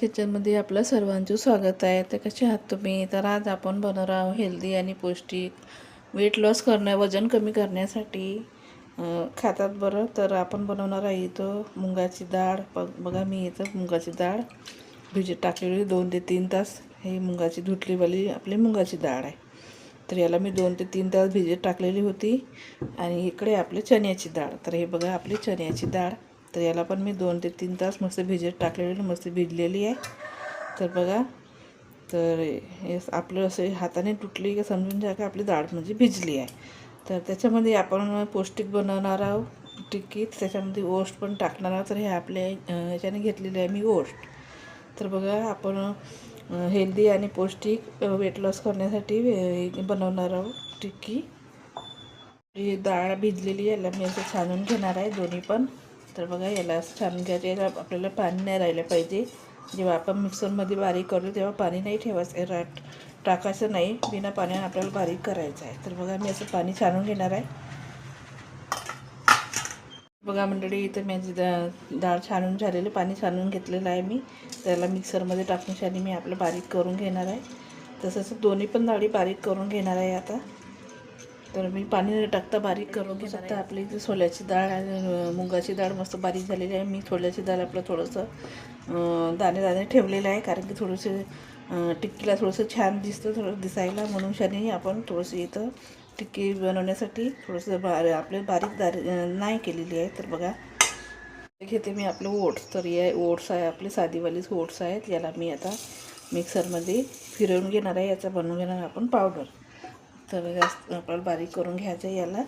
किचनमध्ये आपलं सर्वांचं स्वागत आहे. तर कसे आहात तुम्ही? तर आज आपण बनवणार आहोत हेल्दी आणि पौष्टिक वेट लॉस वजन कमी करण्यासाठी खातात बरं. तर आपण बनवणार आहे इथं मुगाची डाळ. बघा मी इथं मुगाची डाळ भिजत टाकलेली 2 ते 3 तास. ही मुगाची धुतलीवाली आपली मुगाची डाळ आहे. तर याला मी 2 ते 3 तास भिजत टाकलेली होती. आणि इकडे आपली चण्याची डाळ. तर हे बघा आपली चण्याची डाळ. तर याला पण मी 2 ते 3 तास मस्त भिजत टाकलेली, मस्त भिजलेली आहे. तर बघा, तर हे आपलं असं हाताने तुटली की समजून जा की आपली डाळ म्हणजे भिजली आहे. तर त्याच्यामध्ये आपण पौष्टिक बनवणार आहोत टिक्की. त्याच्यामध्ये ओस्ट पण टाकणार आहोत. तर हे आपल्या ह्याच्याने घेतलेले आहे मी ओस्ट. तर बघा आपण हेल्दी आणि पौष्टिक वेट लॉस करण्यासाठी बनवणार आहोत टिक्की. ही डाळ भिजलेली याला मी असं छानून घेणार आहे दोन्ही पण. तर बघा याला असं छानून घ्यायचं. याला आपल्याला पाणी नाही राहिलं पाहिजे. जेव्हा आपण मिक्सरमध्ये बारीक करतो तेव्हा पाणी नाही ठेवायचं, टाकायचं नाही. बिना पाण्याने आपल्याला बारीक करायचं आहे. तर बघा मी असं पाणी छानून घेणार आहे. बघा मंडळी, इथं माझी डाळ छानून झालेली, पाणी छानून घेतलेलं आहे मी. त्याला मिक्सरमध्ये टाकून छान मी आपलं बारीक करून घेणार आहे. तसंच दोन्ही पण डाळी बारीक करून घेणार आहे आता. तर मी पाणी न टाकता बारीक करून घेणार आहे. आपली इथे छोल्याची डाळ आणि मुगाची डाळ मस्त बारीक झालेली आहे. मी छोल्याची डाळ आपलं थोडंसं दाणे दाणे ठेवलेलं आहे, कारण की थोडंसं टिक्कीला थोडंसं छान दिसतं, थोडं दिसायला. म्हणून छान आपण थोडंसं इथं टिक्की बनवण्यासाठी थोडंसं आपले बारीक नाही केलेली आहे. तर बघा घेते मी आपलं ओट्स. तर हे ओट्स आहे, आपले साधीवालीच ओट्स आहेत. याला मी आता मिक्सरमध्ये फिरवून घेणार आहे. याचा बनवून घेणार आपण पावडर. तर जास्त आपल्याला बारीक करून घ्यायचं आहे याला.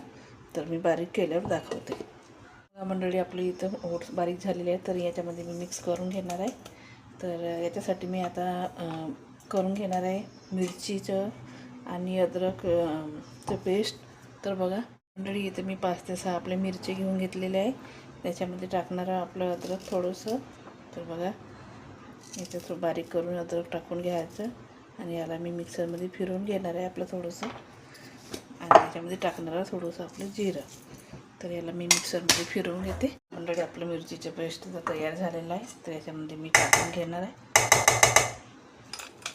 तर मी बारीक केल्यावर दाखवते. मंडळी आपली इथं ओट्स बारीक झालेले आहे. तर याच्यामध्ये मी मिक्स करून घेणार आहे. तर याच्यासाठी मी आता करून घेणार आहे मिरचीचं आणि अद्रकचं पेस्ट. तर बघा मंडळी, इथं मी 5 ते 6 आपल्या मिरची घेऊन घेतलेल्या आहे. त्याच्यामध्ये टाकणार आपलं अद्रक थोडंसं. तर बघा याचं थोडं बारीक करून अद्रक टाकून घ्यायचं. आणि याला मी मिक्सरमध्ये फिरवून घेणार आहे आपलं थोडंसं. आणि त्याच्यामध्ये टाकणार थोडंसं आपलं जिरं. तर याला मी मिक्सरमध्ये फिरवून घेते. ऑलरेडी आपलं मिरचीचं पेस्ट तयार झालेलं आहे. तर याच्यामध्ये मी टाकून घेणार आहे.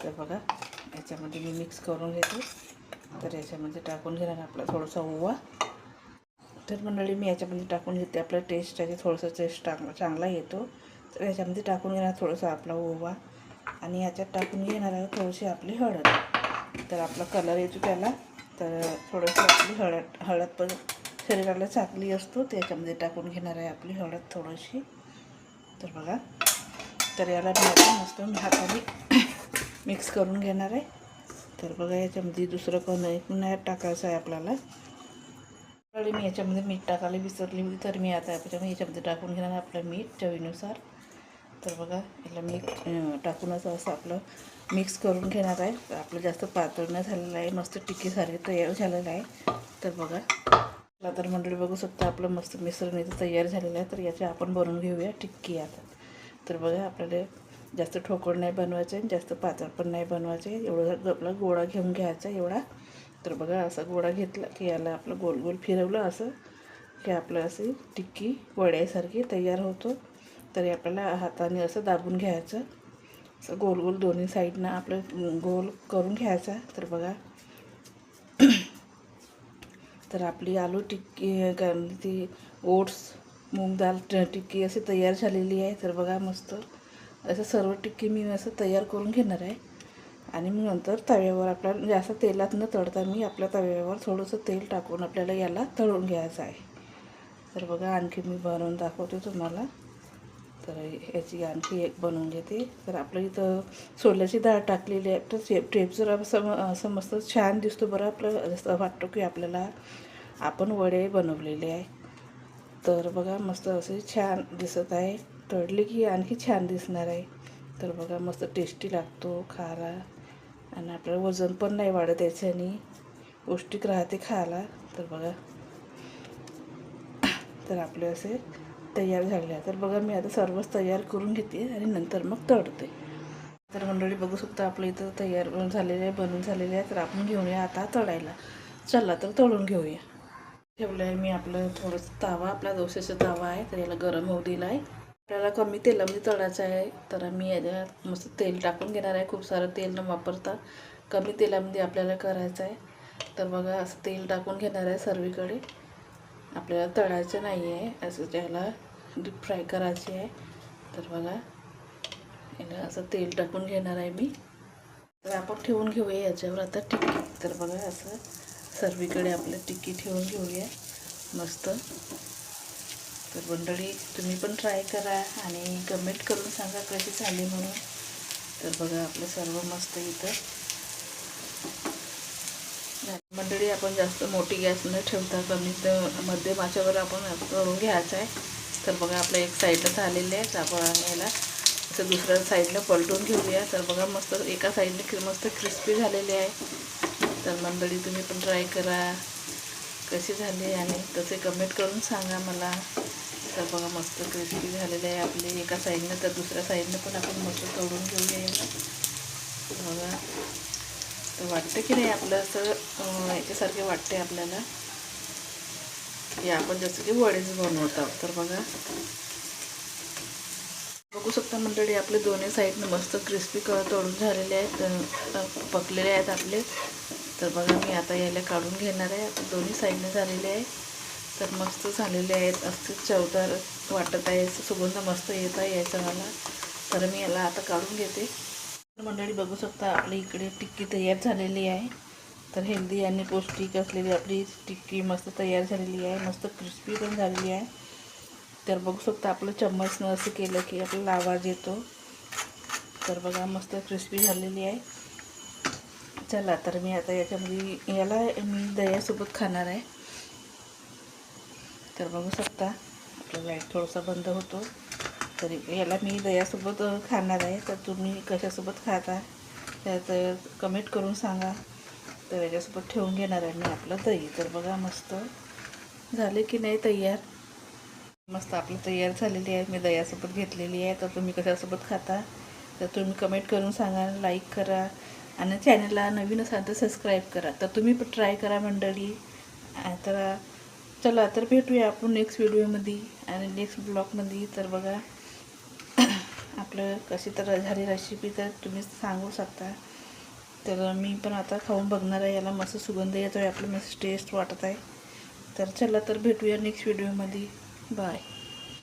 तर बघा याच्यामध्ये मी मिक्स करून घेते. तर याच्यामध्ये टाकून घेणार आपला थोडासा ओवा. तर मंडळी मी याच्यामध्ये टाकून घेते. आपलं टेस्ट आहे थोडंसं टेस्ट चांगला येतो. तर याच्यामध्ये टाकून घेणार थोडंसं आपला ओवा. आणि याच्यात टाकून घेणार आहे थोडीशी आपली हळद. तर आपला कलर येतो त्याला. तर थोडंसं आपली हळद पण शरीराला चांगली असतो. त्याच्यामध्ये टाकून घेणार आहे आपली हळद थोडीशी. तर बघा, तर याला मी आता मस्त हाताने मिक्स करून घेणार आहे. तर बघा याच्यामध्ये दुसरं नाही टाकायचं आहे आपल्याला. मी याच्यामध्ये मीठ टाकायला विसरली होती. तर मी आता याच्यामध्ये टाकून घेणार आपलं मीठ चवीनुसार. तर बघा याला मी टाकूनच असं आपलं मिक्स करून घेणार आहे. तर आपलं जास्त पातळ नाही झालेलं आहे, मस्त टिक्कीसारखे तयार झालेलं आहे. तर बघा तर मंडळी बघू शकता आपलं मस्त मिश्रण इथं तयार झालेलं आहे. तर याचे आपण बनवून घेऊया टिक्की आता. तर बघा आपल्याला जास्त ठोकळ नाही बनवायचं आहे, जास्त पातळ पण नाही बनवायचं आहे. एवढं आपला गोळा घेऊन घ्यायचा एवढा. तर बघा असा गोळा घेतला की याला आपलं गोल गोल फिरवलं असं की आपलं अशी टिक्की वड्यासारखी तयार होतो. तरी आपल्याला हाताने असं दाबून घ्यायचं, असं गोल गोल दोन्ही साईडनं आपलं गोल करून घ्यायचा. तर बघा तर आपली आलू टिक्की ती ओट्स मूग दाल टिक्की अशी तयार झालेली आहे. तर बघा मस्त असं सर्व टिक्की मी असं तयार करून घेणार आहे. आणि मग नंतर तव्यावर आपल्याला जास्त तेलात न तळता मी आपल्या तव्यावर थोडंसं तेल टाकून आपल्याला याला तळून घ्यायचं आहे. तर बघा आणखी मी बनवून दाखवते तुम्हाला. तर याची आणखी एक बनवून घेते. तर आपलं इथं छोल्याची डाळ टाकलेली आहे. तर टेप जर असं मस्त छान दिसतो बरं. आपलं असं वाटतं की आपल्याला आपण वडे बनवलेले आहे. तर बघा मस्त असे छान दिसत आहे. तळले की आणखी छान दिसणार आहे. तर बघा मस्त टेस्टी लागतो खायला. आणि आपलं वजन पण नाही वाढत याच्याने, पौष्टिक राहते खायला. तर बघा तर आपले असे तयार झाले आहे. तर बघा मी आता सर्वच तयार करून घेते आणि नंतर मग तळते. तर मंडळी बघू शकता आपलं इथं तयार झालेलं आहे, बनवून झालेलं आहे. तर आपण घेऊया आता तळायला. चला तर तळून घेऊया. ठेवलं आहे मी आपलं थोडंसं तावा, आपला डोश्याचा तावा आहे. तर याला गरम होऊ दिला आहे. आपल्याला कमी तेलामध्ये तळायचं आहे, तर मी याच्यात मस्त तेल टाकून घेणार आहे. खूप सारं तेल न वापरता कमी तेलामध्ये आपल्याला करायचं आहे. तर बघा असं तेल टाकून घेणार आहे सर्वीकडे. आपल्याला तळायचं नाही आहे, असं त्याला डीप फ्राय करायची आहे. तर बघा याला असं तेल टाकून घेणार आहे मी. तर आपण ठेवून घेऊया याच्यावर आता टिक्की. तर बघा असं सर्वीकडे आपलं टिक्की ठेवून घेऊया मस्त. तर मंडळी तुम्ही पण ट्राय करा आणि कमेंट करून सांगा कशी झाली म्हणून. तर बघा आपलं सर्व मस्त इथं मंडळी. आपण जास्त मोठी गॅस न ठेवता कमी तर मध्यम आचेवर आपण तळून घ्यायचं आहे. तर बघा आपलं एक साईडला झालेलं आहे. तर आपण याला असं दुसऱ्या साईडला पलटून घेऊया. तर बघा मस्त एका साईडने मस्त क्रिस्पी झालेले आहे. तर मंडळी तुम्ही पण ट्राय करा कशी झाली आणि तसे कमेंट करून सांगा मला. तर बघा मस्त क्रिस्पी झालेले आहे आपले एका साईडनं. तर दुसऱ्या साईडनं पण आपण मस्त तळून घेऊया याला. बघा तर वाटतं की नाही आपलं असं याच्यासारखे वाटते आपल्याला की आपण जसं की वडेच बनवतो. तर बघा बघू शकता मंडळी आपले दोन्ही साईडनं मस्त क्रिस्पी तळून झालेले आहेत, पकलेले आहेत आपले. तर बघा मी आता याला काढून घेणार आहे. आता दोन्ही साईडने झालेले आहे. तर मस्त झालेले आहेत, असे चवदार वाटत आहे, सुगंध मस्त येत आहे याचा मला. तर मी याला आता काढून घेते. मंडळी बघू शकता आपली इकडे टिक्की तयार झालेली आहे. तर हेल्दी आणि पौष्टिक असलेली आपली टिक्की मस्त तयार झालेली आहे, मस्त क्रिस्पी पण झालेली आहे. तर बघू शकता आपलं चम्मचनं असं केलं की आपल्याला आवाज येतो. तर बघा मस्त क्रिस्पी झालेली आहे. चला तर मी आता याच्यामध्ये याला मी दह्यासोबत खाणार आहे. तर बघू शकता आपला लाईट थोडासा बंद होतो. तर याला मी दह्यासोबत खाणार आहे. तर तुम्ही कशासोबत खाता त्यात कमेंट करून सांगा. तर याच्यासोबत ठेवून घेणार आहे मी आपलं दही. तर बघा मस्त झाले की नाही तयार. मस्त आपली तयार झालेली आहे, मी दह्यासोबत घेतलेली आहे. तर तुम्ही कशासोबत खाता तर तुम्ही कमेंट करून सांगा, लाईक करा आणि चॅनलला नवीन असाल तर सबस्क्राईब करा. तर तुम्ही पण ट्राय करा मंडळी. तर चला तर भेटूया आपण नेक्स्ट व्हिडिओमध्ये आणि नेक्स्ट ब्लॉगमध्ये. तर बघा आपलं कशी तर झाली रेसिपी तर तुम्ही सांगू शकता. तर मी पण आता खाऊन बघणार आहे. याला मस्त सुगंध येतो आहे, आपलं मस्त टेस्ट वाटत आहे. तर चला तर भेटूया नेक्स्ट व्हिडिओमध्ये. बाय.